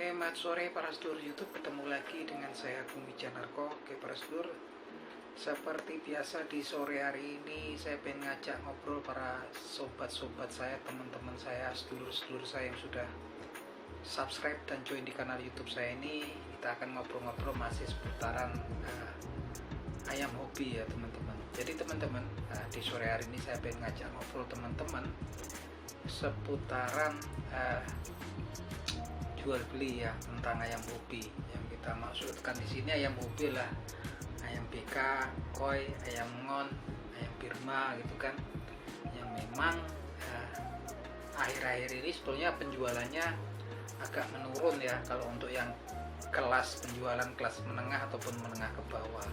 Selamat sore para sedulur YouTube, ketemu lagi dengan saya Agung Wijanarko. Oke para sedulur, seperti biasa di sore hari ini saya pengen ngajak ngobrol para sobat-sobat saya, teman-teman saya, sedulur-sedulur saya yang sudah subscribe dan join di kanal YouTube saya ini. Kita akan ngobrol-ngobrol masih seputaran ayam hobi ya teman-teman. Jadi teman-teman, di sore hari ini saya pengen ngajak ngobrol teman-teman seputaran jual beli ya, tentang ayam hobi. Yang kita maksudkan di sini ayam hobi lah ayam BK, koi, ayam ngon, ayam Birma gitu kan, yang memang akhir-akhir ini sebetulnya penjualannya agak menurun ya, kalau untuk yang kelas penjualan kelas menengah ataupun menengah ke bawah.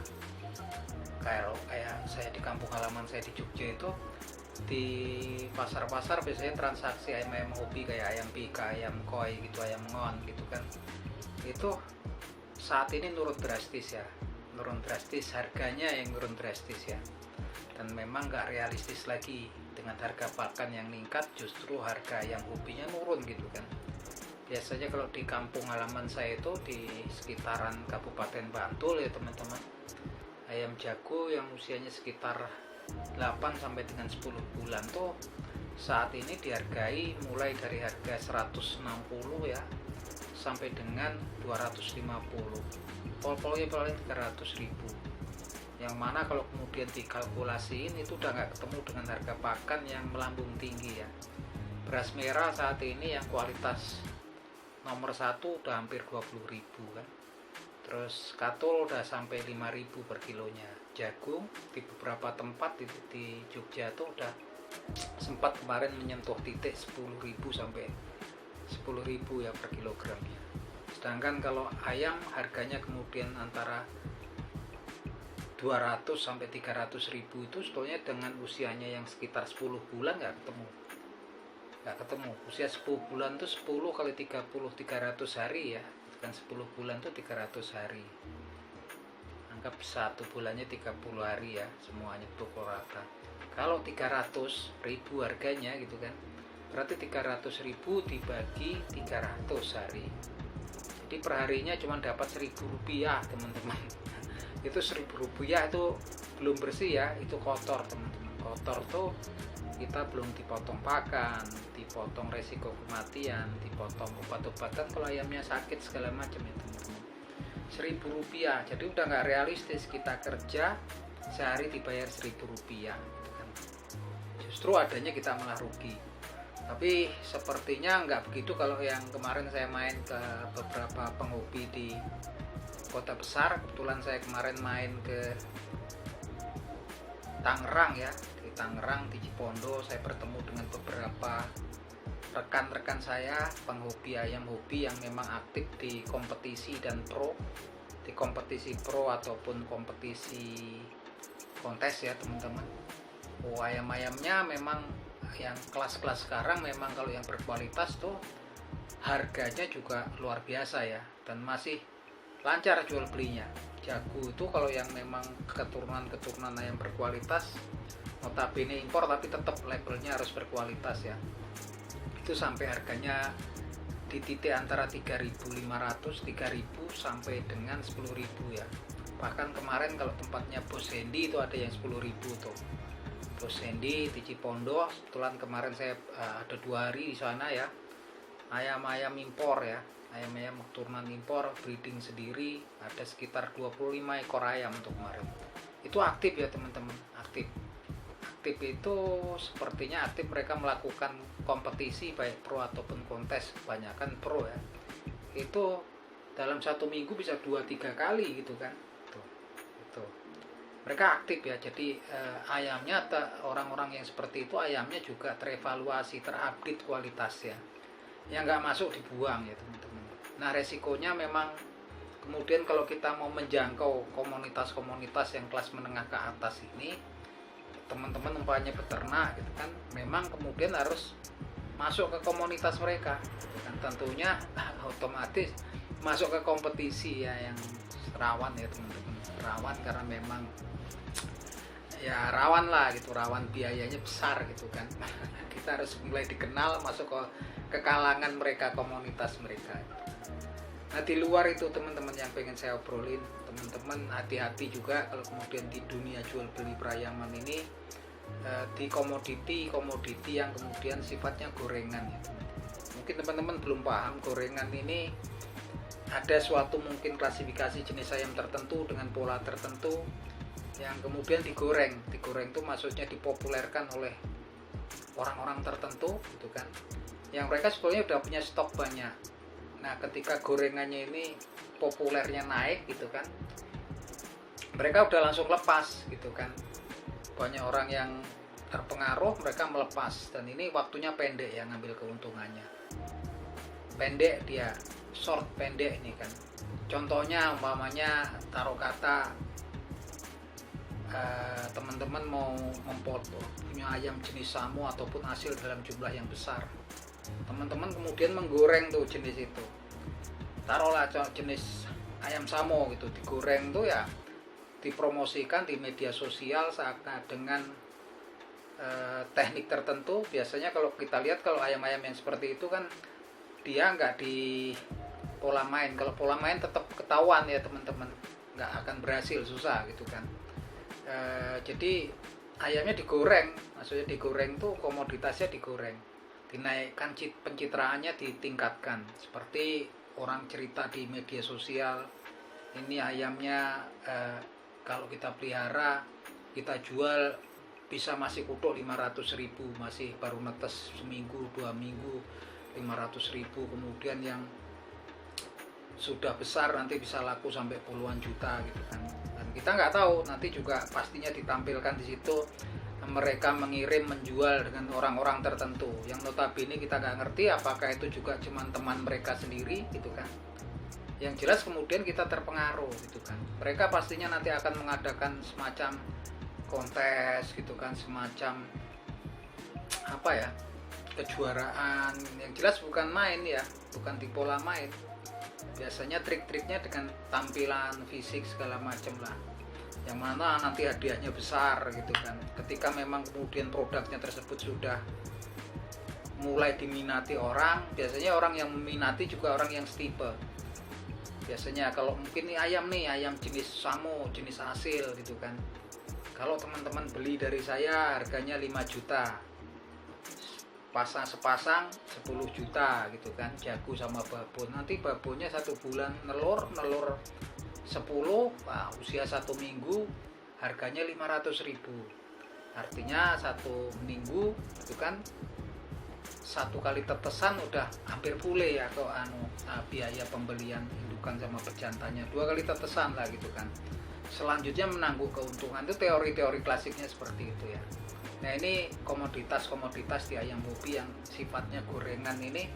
Kalau kayak saya di kampung halaman saya di Jogja itu, di pasar-pasar biasanya transaksi ayam-ayam hobi kayak ayam pika, ayam koi gitu, ayam ngon gitu kan, itu saat ini nurun drastis ya, harganya yang nurun drastis ya, dan memang nggak realistis lagi dengan harga pakan yang meningkat, justru harga ayam hobinya nurun gitu kan. Biasanya kalau di kampung halaman saya itu di sekitaran Kabupaten Bantul ya teman-teman, ayam jago yang usianya sekitar 8 sampai dengan 10 bulan tuh saat ini dihargai mulai dari harga 160 ya sampai dengan 250, pol-polnya paling 300.000, yang mana kalau kemudian dikalkulasiin itu udah nggak ketemu dengan harga pakan yang melambung tinggi ya. Beras merah saat ini yang kualitas nomor 1 udah hampir 20.000 kan, terus katul udah sampai 5.000 per kilonya. Jagung di beberapa tempat di Jogja tuh udah sempat kemarin menyentuh titik 10.000 sampai 10.000 ya per kilogramnya. Sedangkan kalau ayam harganya kemudian antara 200 sampai 300.000 itu sebetulnya dengan usianya yang sekitar 10 bulan nggak ketemu. Usia 10 bulan tuh 10 kali 30 300 hari ya, kan 10 bulan tuh 300 hari, anggap 1 bulannya 30 hari ya, semuanya pukul rata. Kalau 300.000 harganya gitu kan, berarti 300.000 dibagi 300 hari, jadi perharinya cuma dapat 1.000 rupiah teman-teman. Itu 1.000 rupiah itu belum bersih ya, itu kotor teman-teman. Kotor tuh kita belum dipotong pakan, dipotong resiko kematian, dipotong obat-obatan kalau ayamnya sakit segala macam ya teman-teman. 1.000 rupiah, jadi udah nggak realistis kita kerja sehari dibayar 1.000 rupiah gitu kan. Justru adanya kita malah rugi. Tapi sepertinya nggak begitu kalau yang kemarin saya main ke beberapa penghobi di kota besar. Kebetulan saya kemarin main ke Tangerang ya, di Tangerang, di Cipondo, saya bertemu dengan beberapa rekan-rekan saya penghobi ayam hobi yang memang aktif di kompetisi dan pro, di kompetisi pro ataupun kompetisi kontes ya teman-teman. Ayam-ayamnya memang yang kelas-kelas sekarang memang kalau yang berkualitas tuh harganya juga luar biasa ya, dan masih lancar jual belinya. Jago itu kalau yang memang keturunan ayam berkualitas, notabene impor tapi tetap labelnya harus berkualitas ya, itu sampai harganya di titik antara 3.500, 3.000 sampai dengan 10.000 ya. Bahkan kemarin kalau tempatnya Bos Hendy itu ada yang 10.000 tuh, Bos Hendy di Cipondo. Kebetulan kemarin saya ada 2 hari di sana ya, ayam-ayam impor ya, ayam-ayam keturunan impor, breeding sendiri, ada sekitar 25 ekor ayam untuk kemarin. Itu aktif ya teman-teman, aktif itu sepertinya aktif, mereka melakukan kompetisi baik pro ataupun kontes, kebanyakan pro ya. Itu dalam 1 minggu bisa 2-3 kali gitu kan. Itu mereka aktif ya. Jadi ayamnya, orang-orang yang seperti itu ayamnya juga terevaluasi, terupdate kualitasnya, yang nggak masuk dibuang ya teman-teman. Nah resikonya memang kemudian kalau kita mau menjangkau komunitas-komunitas yang kelas menengah ke atas ini, teman-teman umpamanya peternak gitu kan, memang kemudian harus masuk ke komunitas mereka gitu kan. Tentunya otomatis masuk ke kompetisi ya, yang rawan ya teman-teman, rawan karena memang ya rawan lah gitu, rawan biayanya besar gitu kan. Kita harus mulai dikenal, masuk ke kalangan mereka, komunitas mereka. Nah di luar itu teman-teman yang pengen saya obrolin, teman-teman hati-hati juga kalau kemudian di dunia jual beli perayaman ini di komoditi yang kemudian sifatnya gorengan ya. Mungkin teman-teman belum paham, gorengan ini ada suatu mungkin klasifikasi jenis ayam tertentu dengan pola tertentu yang kemudian digoreng itu maksudnya dipopulerkan oleh orang-orang tertentu gitu kan, yang mereka sebetulnya udah punya stok banyak. Nah ketika gorengannya ini populernya naik gitu kan, mereka udah langsung lepas gitu kan. Banyak orang yang terpengaruh, mereka melepas, dan ini waktunya pendek ya ngambil keuntungannya. Pendek dia, short pendek ini kan. Contohnya umpamanya taruh kata teman-teman mau memfoto punya ayam jenis samo ataupun hasil dalam jumlah yang besar. Teman-teman kemudian menggoreng tuh jenis itu, taruhlah jenis ayam samo gitu, digoreng tuh ya, dipromosikan di media sosial dengan teknik tertentu. Biasanya kalau kita lihat, kalau ayam-ayam yang seperti itu kan dia nggak di pola main. Kalau pola main tetap ketahuan ya teman-teman, nggak akan berhasil, susah gitu kan. Jadi ayamnya digoreng, maksudnya digoreng tuh komoditasnya digoreng, dinaikkan pencitraannya, ditingkatkan. Seperti orang cerita di media sosial, ini ayamnya kalau kita pelihara, kita jual bisa masih kutuk 500.000, masih baru netes seminggu 2 minggu 500.000. Kemudian yang sudah besar nanti bisa laku sampai puluhan juta gitu kan. Dan kita nggak tahu, nanti juga pastinya ditampilkan di situ mereka mengirim, menjual dengan orang-orang tertentu yang notabene kita nggak ngerti apakah itu juga cuman teman mereka sendiri gitu kan. Yang jelas kemudian kita terpengaruh gitu kan. Mereka pastinya nanti akan mengadakan semacam kontes gitu kan, semacam apa ya, kejuaraan. Yang jelas bukan main ya, bukan di pola main. Biasanya trik-triknya dengan tampilan fisik segala macam lah, yang mana nanti hadiahnya besar gitu kan. Ketika memang kemudian produknya tersebut sudah mulai diminati orang, biasanya orang yang meminati juga orang yang setipe. Biasanya kalau mungkin nih ayam jenis samo, jenis asil gitu kan, kalau teman-teman beli dari saya harganya 5 juta, sepasang 10 juta gitu kan, jago sama babon. Nanti babonnya 1 bulan nelur 10, usia 1 minggu harganya 500.000. Artinya 1 minggu itu kan 1 kali tetesan udah hampir pule ya ke biaya pembelian indukan sama pejantannya, 2 kali tetesan lah gitu kan. Selanjutnya menangguh keuntungan. Itu teori-teori klasiknya seperti itu ya. Nah ini komoditas di ayam hobi yang sifatnya gorengan ini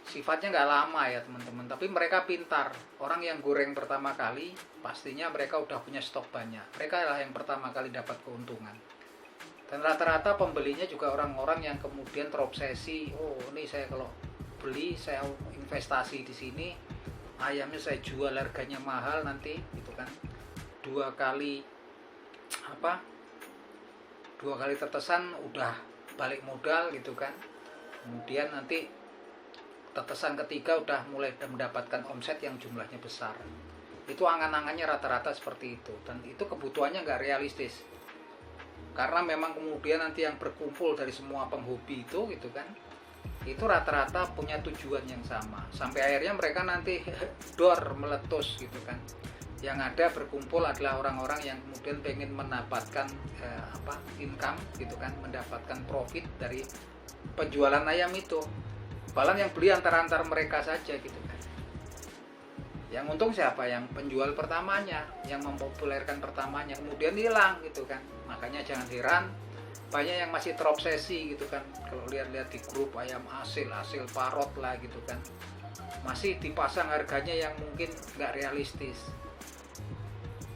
sifatnya nggak lama ya teman-teman, tapi mereka pintar. Orang yang goreng pertama kali pastinya mereka udah punya stok banyak, mereka lah yang pertama kali dapat keuntungan. Dan rata-rata pembelinya juga orang-orang yang kemudian terobsesi, oh ini saya kalau beli, saya investasi di sini, ayamnya saya jual harganya mahal nanti gitu kan, 2 kali tetesan udah balik modal gitu kan. Kemudian nanti tetesan ketiga udah mulai mendapatkan omset yang jumlahnya besar. Itu angan-angannya rata-rata seperti itu, dan itu kebutuhannya nggak realistis. Karena memang kemudian nanti yang berkumpul dari semua penghobi itu gitu kan, itu rata-rata punya tujuan yang sama. Sampai akhirnya mereka nanti meletus gitu kan. Yang ada berkumpul adalah orang-orang yang kemudian pengen mendapatkan income gitu kan, mendapatkan profit dari penjualan ayam itu. Bahkan yang beli antar-antar mereka saja gitu kan. Yang untung siapa? Yang penjual pertamanya, yang mempopulerkan pertamanya, kemudian hilang gitu kan. Makanya jangan heran banyak yang masih terobsesi gitu kan. Kalau lihat-lihat di grup ayam hasil parot lah gitu kan, masih dipasang harganya yang mungkin nggak realistis.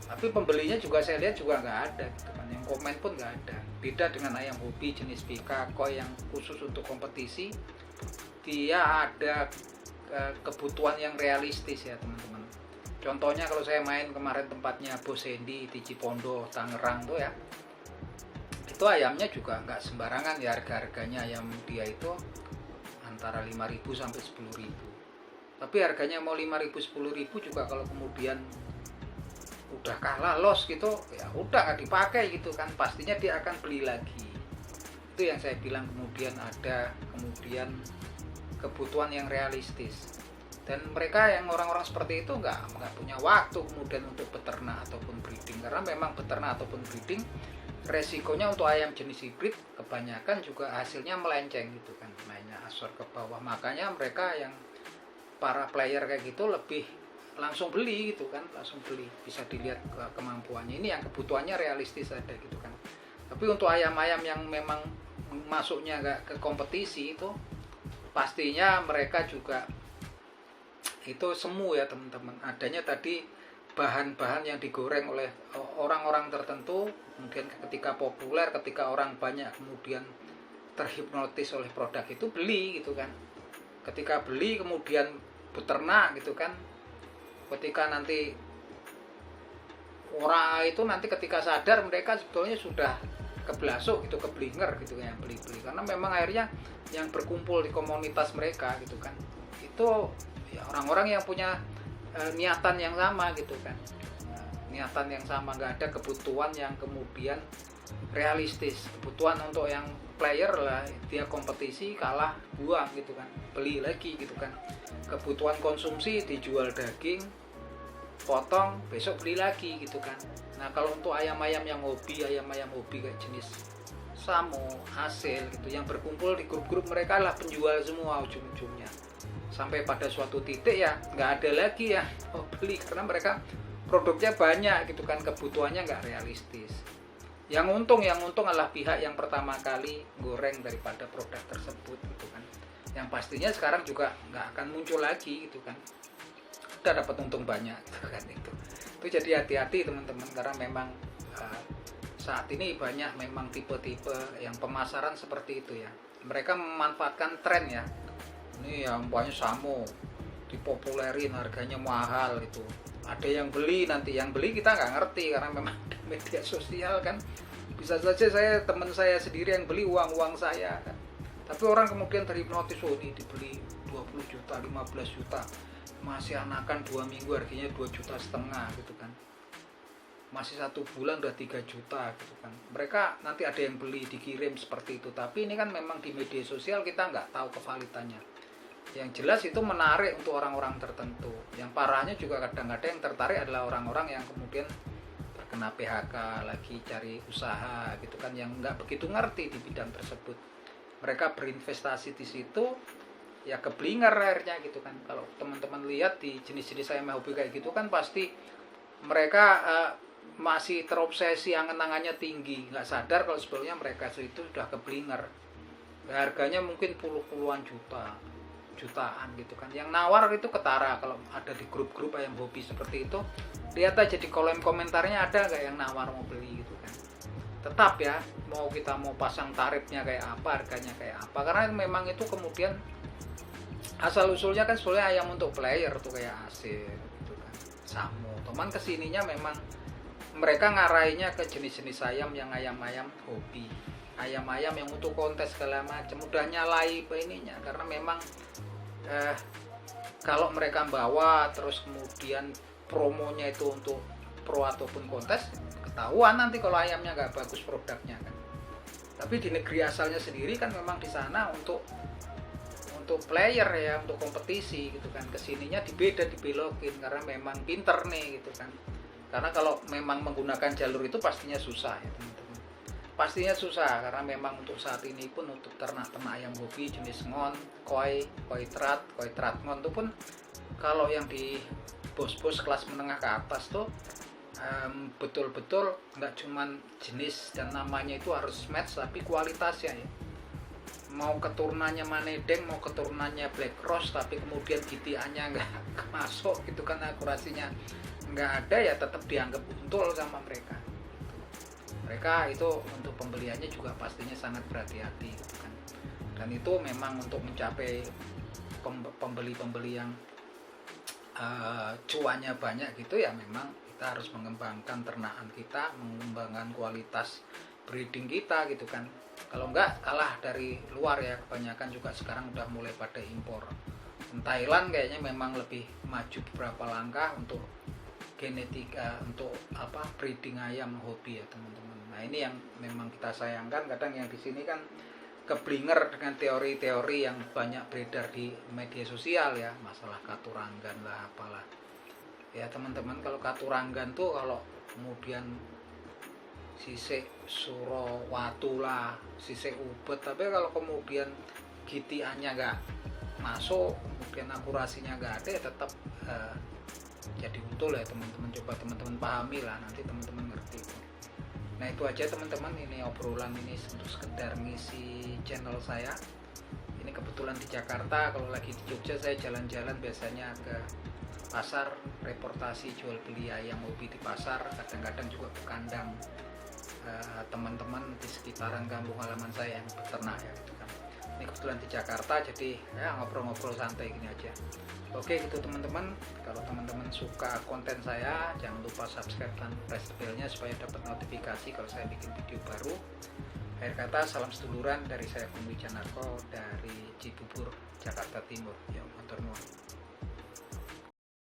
Tapi pembelinya juga saya lihat juga nggak ada gitu kan, yang komen pun nggak ada. Beda dengan ayam hobi jenis Bika Koi yang khusus untuk kompetisi, dia ada kebutuhan yang realistis ya teman-teman. Contohnya kalau saya main kemarin tempatnya Bos Hendy di Cipondo, Tangerang tuh ya, itu ayamnya juga nggak sembarangan ya, harga-harganya ayam dia itu antara 5.000 sampai 10.000. tapi harganya mau 5.000 10.000 juga kalau kemudian udah kalah loss gitu ya udah nggak dipakai gitu kan, pastinya dia akan beli lagi. Itu yang saya bilang, kemudian ada kemudian kebutuhan yang realistis, dan mereka yang orang-orang seperti itu nggak punya waktu kemudian untuk beternak ataupun breeding, karena memang beternak ataupun breeding resikonya untuk ayam jenis hibrid kebanyakan juga hasilnya melenceng gitu kan, mainnya asor ke bawah. Makanya mereka yang para player kayak gitu lebih langsung beli gitu kan, langsung beli, bisa dilihat kemampuannya. Ini yang kebutuhannya realistis ada gitu kan. Tapi untuk ayam-ayam yang memang masuknya nggak ke kompetisi itu pastinya mereka juga itu semu ya teman-teman, adanya tadi bahan-bahan yang digoreng oleh orang-orang tertentu, kemudian ketika populer, ketika orang banyak kemudian terhipnotis oleh produk itu beli gitu kan. Ketika beli kemudian beternak gitu kan, ketika nanti orang itu nanti ketika sadar mereka sebetulnya sudah kebelasuk gitu, keblinger gitu kan, yang beli-beli, karena memang akhirnya yang berkumpul di komunitas mereka gitu kan itu ya orang-orang yang punya niatan yang sama gitu kan, niatan yang sama, nggak ada kebutuhan yang kemudian realistis. Kebutuhan untuk yang player lah, dia kompetisi kalah buang gitu kan, beli lagi gitu kan. Kebutuhan konsumsi dijual daging potong besok beli lagi gitu kan. Nah kalau untuk ayam-ayam yang hobi, ayam-ayam hobi kayak jenis samo, hasil gitu, yang berkumpul di grup-grup mereka lah penjual semua ujung-ujungnya, sampai pada suatu titik ya nggak ada lagi ya mau beli, karena mereka produknya banyak gitu kan, kebutuhannya nggak realistis. Yang untung adalah pihak yang pertama kali goreng daripada produk tersebut gitu kan, yang pastinya sekarang juga nggak akan muncul lagi gitu kan, udah dapat untung banyak gitu kan. Itu jadi hati-hati teman-teman, karena memang saat ini banyak memang tipe-tipe yang pemasaran seperti itu ya, mereka memanfaatkan tren ya. Ini yang banyak samo dipopulerin, harganya mahal itu, ada yang beli, nanti yang beli kita nggak ngerti karena memang di media sosial kan, bisa saja teman saya sendiri yang beli uang saya kan. Tapi orang kemudian terhipnotis, oh ini dibeli 20 juta 15 juta, masih anakan 2 minggu harganya 2,5 juta gitu kan, masih 1 bulan udah 3 juta gitu kan. Mereka nanti ada yang beli, dikirim seperti itu. Tapi ini kan memang di media sosial kita nggak tahu kevalitannya. Yang jelas itu menarik untuk orang-orang tertentu. Yang parahnya juga kadang-kadang yang tertarik adalah orang-orang yang kemudian terkena PHK, lagi cari usaha gitu kan, yang nggak begitu ngerti di bidang tersebut. Mereka berinvestasi di situ, ya keblinger akhirnya gitu kan. Kalau teman-teman lihat di jenis-jenis ayam hobi kayak gitu kan, pasti mereka masih terobsesi, angan-angannya tinggi, nggak sadar kalau sebelumnya mereka itu sudah keblinger. Harganya mungkin puluhan jutaan gitu kan. Yang nawar itu ketara, kalau ada di grup-grup ayam hobi seperti itu, lihat aja di kolom komentarnya ada nggak yang nawar mau beli gitu kan. Tetap ya, kita mau pasang tarifnya kayak apa, harganya kayak apa, karena memang itu kemudian asal usulnya kan sebenarnya ayam untuk player tuh kayak hasil gitu kan, samo. Teman kesininya memang mereka ngarahinnya ke jenis-jenis ayam yang ayam-ayam hobi, ayam-ayam yang untuk kontes segala macam, udah nyalai ininya. Karena memang kalau mereka bawa terus kemudian promonya itu untuk pro ataupun kontes, ketahuan nanti kalau ayamnya nggak bagus produknya kan. Tapi di negeri asalnya sendiri kan memang di sana untuk player ya, untuk kompetisi gitu kan, kesininya dibelokin karena memang pinter nih gitu kan. Karena kalau memang menggunakan jalur itu pastinya susah ya teman-teman, pastinya susah, karena memang untuk saat ini pun untuk ternak-ternak ayam hobi jenis ngon, koi trat ngon itu pun kalau yang di bos-bos kelas menengah ke atas tuh betul-betul nggak cuman jenis dan namanya itu harus match, tapi kualitasnya ya. Mau keturunannya Manedeng, mau keturunannya Black Cross, tapi kemudian GTA-nya nggak masuk gitu kan, akurasinya nggak ada, ya tetap dianggap untul sama mereka. Mereka itu untuk pembeliannya juga pastinya sangat berhati-hati gitu kan. Dan itu memang untuk mencapai pembeli-pembeli yang cuannya banyak gitu ya, memang kita harus mengembangkan ternakan kita, mengembangkan kualitas breeding kita gitu kan. Kalau enggak kalah dari luar ya, kebanyakan juga sekarang udah mulai pada impor Thailand kayaknya memang lebih maju beberapa langkah untuk genetika, untuk breeding ayam hobi ya teman-teman. Nah ini yang memang kita sayangkan, kadang yang di sini kan keblinger dengan teori-teori yang banyak beredar di media sosial ya, masalah katuranggan lah apalah ya teman-teman. Kalau katuranggan tuh kalau kemudian sisik suro watu lah, sisik ubet, tapi kalau kemudian gitiannya nggak masuk, kemudian akurasinya nggak ada, ya tetap jadi utuh ya teman-teman. Coba teman-teman pahami lah, nanti teman-teman ngerti. Nah itu aja teman-teman, ini obrolan ini untuk sekedar ngisi channel saya. Ini kebetulan di Jakarta, kalau lagi di Jogja saya jalan-jalan biasanya ke pasar, reportasi jual beli ayam hobi di pasar, kadang-kadang juga ke kandang teman-teman di sekitaran kampung halaman saya yang beternak ya gitu kan. Ini kebetulan di Jakarta, jadi ya ngobrol-ngobrol santai gini aja. Oke gitu teman-teman, kalau teman-teman suka konten saya jangan lupa subscribe dan press bell-nya supaya dapat notifikasi kalau saya bikin video baru. Akhir kata, salam seduluran dari saya Bung Wijanarko dari Cibubur, Jakarta Timur. Ya, matur nuwun.